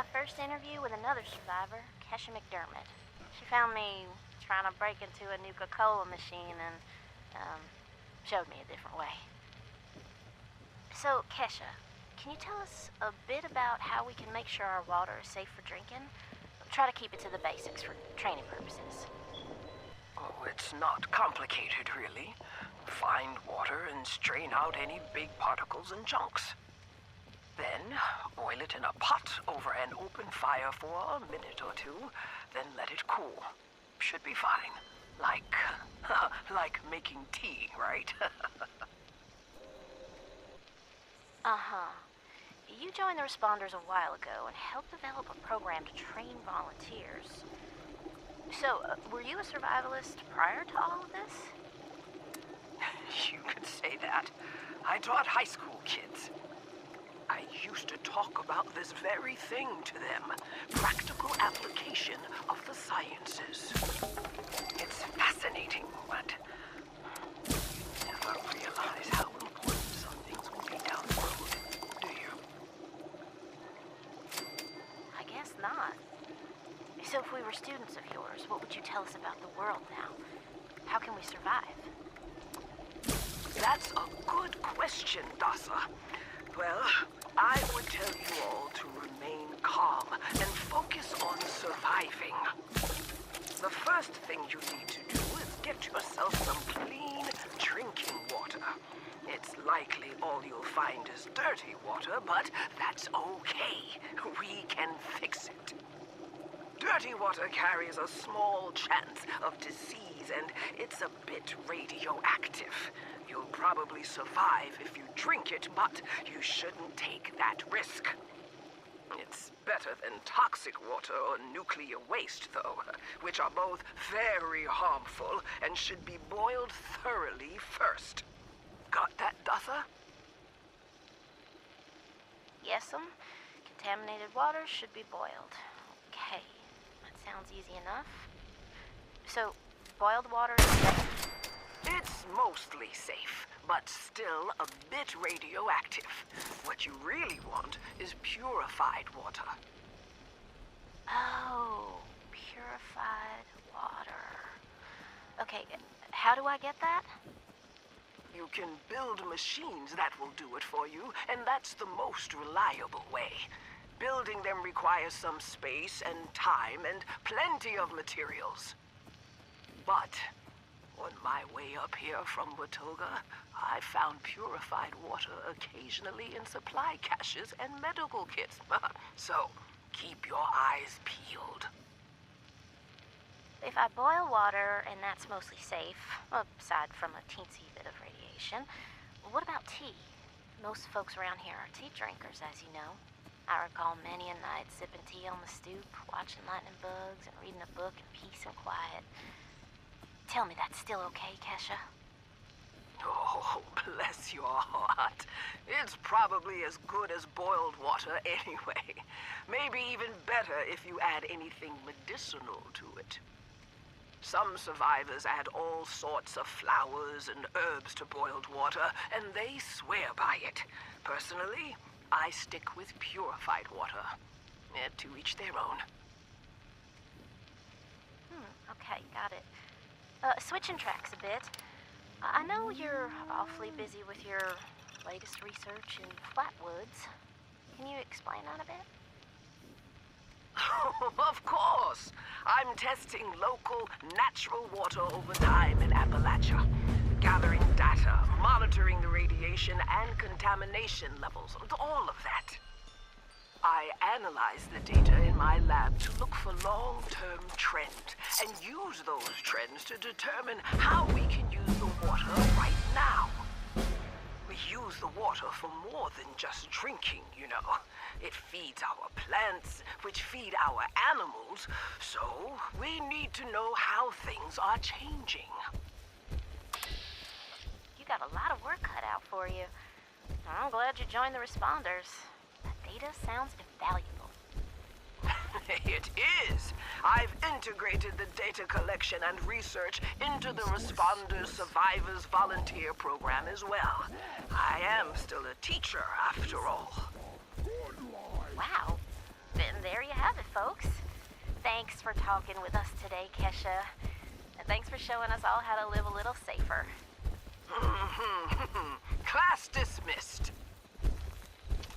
my first interview with another survivor, Kesha McDermott. She found me trying to break into a Nuka-Cola machine and, showed me a different way. So, Kesha, can you tell us a bit about how we can make sure our water is safe for drinking? Try to keep it to the basics for training purposes. Oh, it's not complicated, really. Find water and strain out any big particles and chunks. Then, boil it in a pot over an open fire for a minute or two, then let it cool. Should be fine. Like making tea, right? Uh-huh. You joined the responders a while ago and helped develop a program to train volunteers. So, were you a survivalist prior to all of this? You could say that. I taught high school kids. I used to talk about this very thing to them. Practical application of the sciences. It's fascinating, but you never realize how important some things will be down the road, do you? I guess not. So if we were students of yours, what would you tell us about the world now? How can we survive? That's a good question, Dasa. Well, I would tell you all to remain calm and focus on surviving. The first thing you need to do is get yourself some clean drinking water. It's likely all you'll find is dirty water, but that's okay. We can fix it. Dirty water carries a small chance of disease, and it's a bit radioactive. You'll probably survive if you drink it, but you shouldn't take that risk. It's better than toxic water or nuclear waste, though, which are both very harmful and should be boiled thoroughly first. Got that, Dutha? Yes'm. Contaminated water should be boiled. Okay. That sounds easy enough. So, boiled water is safe? It's mostly safe, but still a bit radioactive. What you really want is purified water. Oh, purified water. Okay, how do I get that? You can build machines that will do it for you, and that's the most reliable way. Building them requires some space and time and plenty of materials. But on my way up here from Watoga, I found purified water occasionally in supply caches and medical kits. So, keep your eyes peeled. If I boil water, and that's mostly safe, aside from a teensy bit of radiation, what about tea? Most folks around here are tea drinkers, as you know. I recall many a night sipping tea on the stoop, watching lightning bugs, and reading a book in peace and quiet. Tell me that's still okay, Kesha? Oh, bless your heart. It's probably as good as boiled water anyway. Maybe even better if you add anything medicinal to it. Some survivors add all sorts of flowers and herbs to boiled water, and they swear by it. Personally, I stick with purified water. To each their own. Okay, got it. Switching tracks a bit. I know you're awfully busy with your latest research in Flatwoods. Can you explain that a bit? Of course! I'm testing local, natural water over time in Appalachia. Gathering data, monitoring the radiation and contamination levels, all of that. I analyze the data in my lab to look for long-term trends and use those trends to determine how we can use the water right now. We use the water for more than just drinking, you know. It feeds our plants, which feed our animals, so we need to know how things are changing. You got a lot of work cut out for you. I'm glad you joined the responders. That data sounds invaluable. It is. I've integrated the data collection and research into the Responders Survivors Volunteer Program as well. I am still a teacher, after all. Wow. And there you have it, folks. Thanks for talking with us today, Kesha. And thanks for showing us all how to live a little safer. Class dismissed.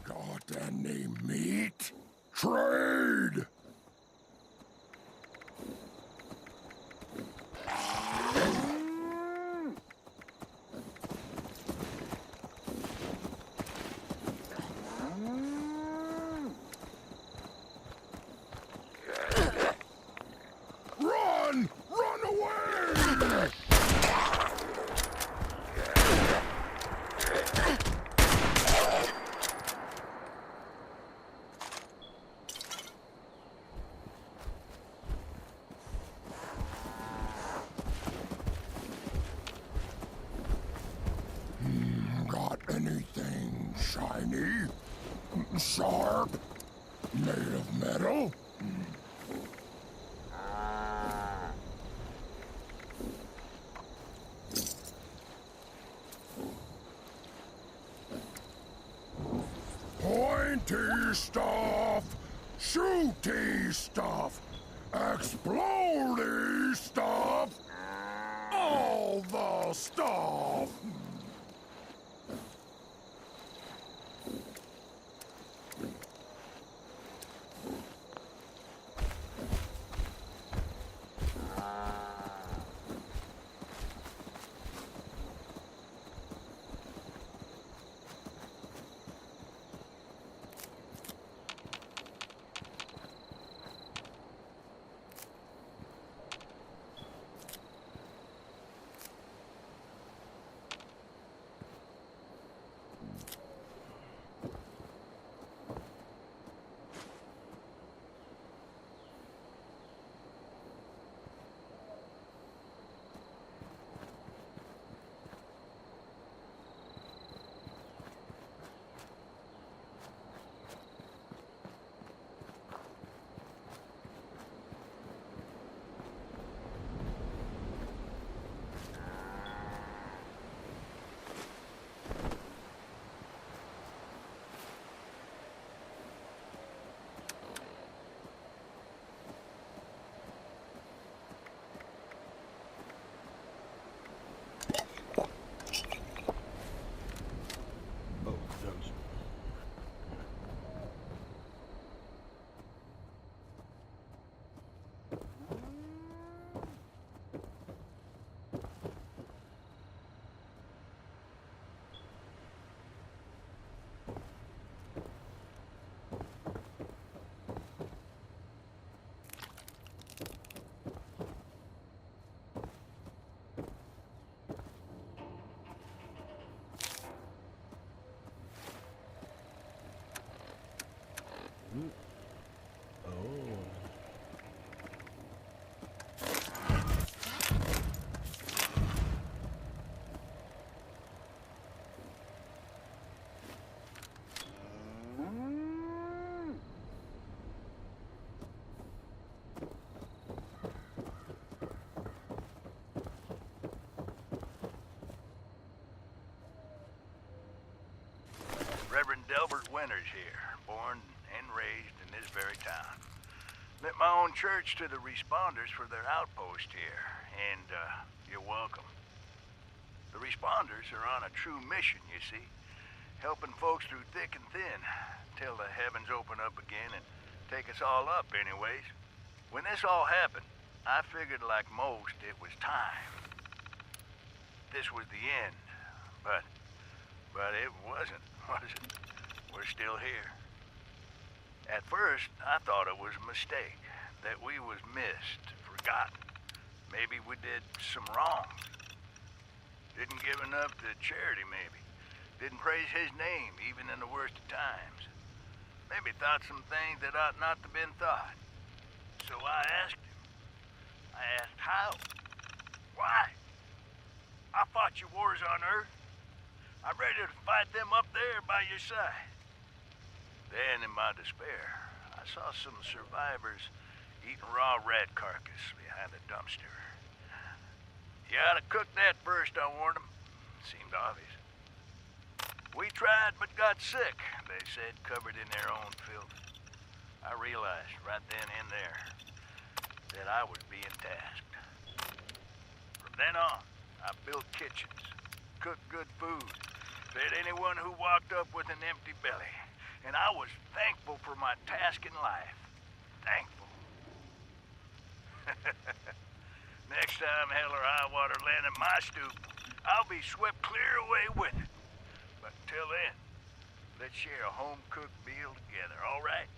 Got any meat? Trade! Run! Run away! Got anything shiny? Sharp? Made of metal? Pointy stuff! Shooty stuff! Explodey stuff! All the stuff! Reverend Delbert Winters here, born and raised in this very town. Lent my own church to the responders for their outpost here, and you're welcome. The responders are on a true mission, you see, helping folks through thick and thin, till the heavens open up again and take us all up anyways. When this all happened, I figured like most it was time. This was the end, but it wasn't, was it? We're still here. At first, I thought it was a mistake, that we was missed, forgotten. Maybe we did some wrong. Didn't give enough to charity, maybe. Didn't praise his name, even in the worst of times. Maybe thought some things that ought not to been thought. So I asked him. I asked how. Why? I fought your wars on Earth. I'm ready to fight them up there by your side. Then, in my despair, I saw some survivors eating raw rat carcass behind a dumpster. You ought to cook that first, I warned them. Seemed obvious. We tried but got sick, they said, covered in their own filth. I realized right then and there that I was being tasked. From then on, I built kitchens, cooked good food, fed anyone who walked up with an empty belly, and I was thankful for my task in life. Thankful. Next time hell or high water land at my stoop, I'll be swept clear away with it. But till then, let's share a home-cooked meal together, all right?